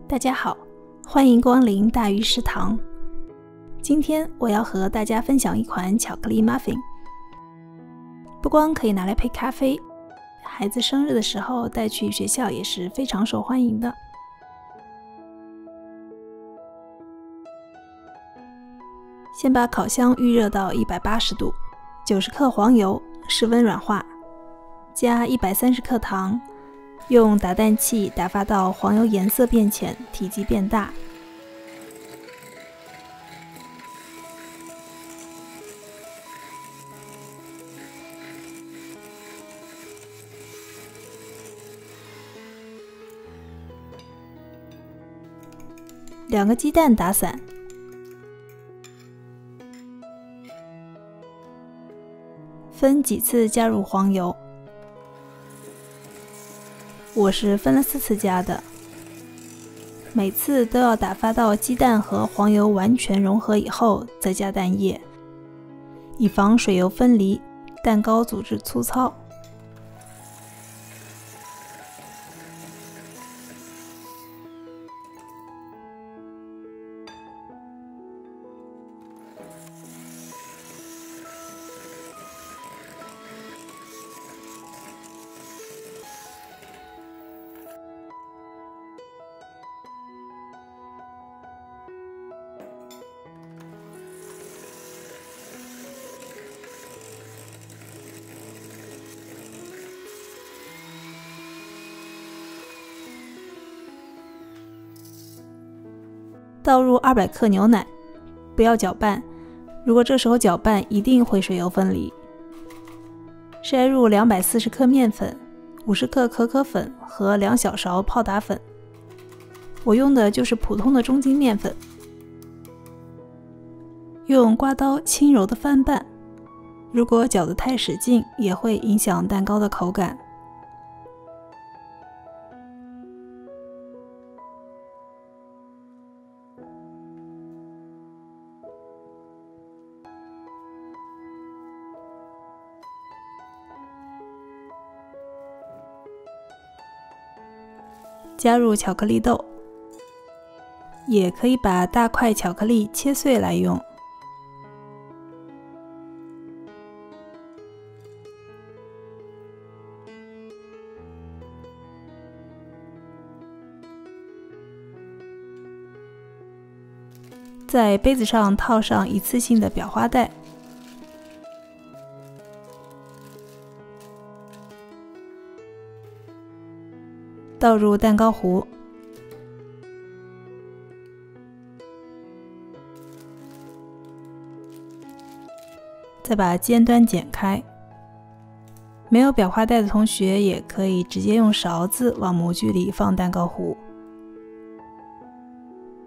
大家好，欢迎光临大鱼食堂。今天我要和大家分享一款巧克力 muffin， 不光可以拿来配咖啡，孩子生日的时候带去学校也是非常受欢迎的。先把烤箱预热到180度，90克黄油室温软化，加130克糖，用打蛋器打发到黄油颜色变浅，体积变大。2个鸡蛋打散，分几次加入黄油。我是分了4次加的，每次都要打发到鸡蛋和黄油完全融合以后再加蛋液，以防水油分离，蛋糕组织粗糙。倒入200克牛奶，不要搅拌，如果这时候搅拌一定会水油分离。筛入240克面粉、50克可可粉和2小勺泡打粉，我用的就是普通的中筋面粉。用刮刀轻柔的翻拌，如果搅得太使劲也会影响蛋糕的口感。加入巧克力豆，也可以把大块巧克力切碎来用。在杯子上套上一次性的裱花带，倒入蛋糕糊，再把尖端剪开。没有裱花带的同学也可以直接用勺子往模具里放蛋糕糊。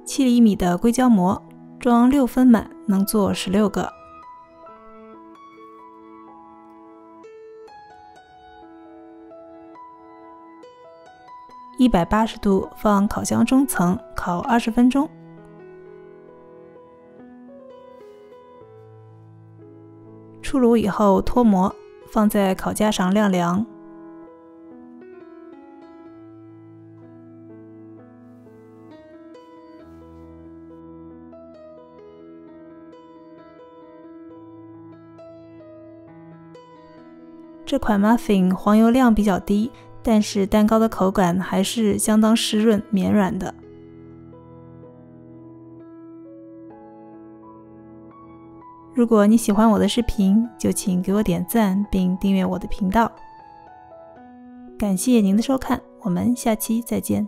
7厘米的硅胶膜，装6分满，能做16个。180度放烤箱中层烤20分钟。出炉以后脱模，放在烤架上晾凉。这款 muffin 黄油量比较低，但是蛋糕的口感还是相当湿润绵软的。如果你喜欢我的视频，就请给我点赞并订阅我的频道。感谢您的收看，我们下期再见。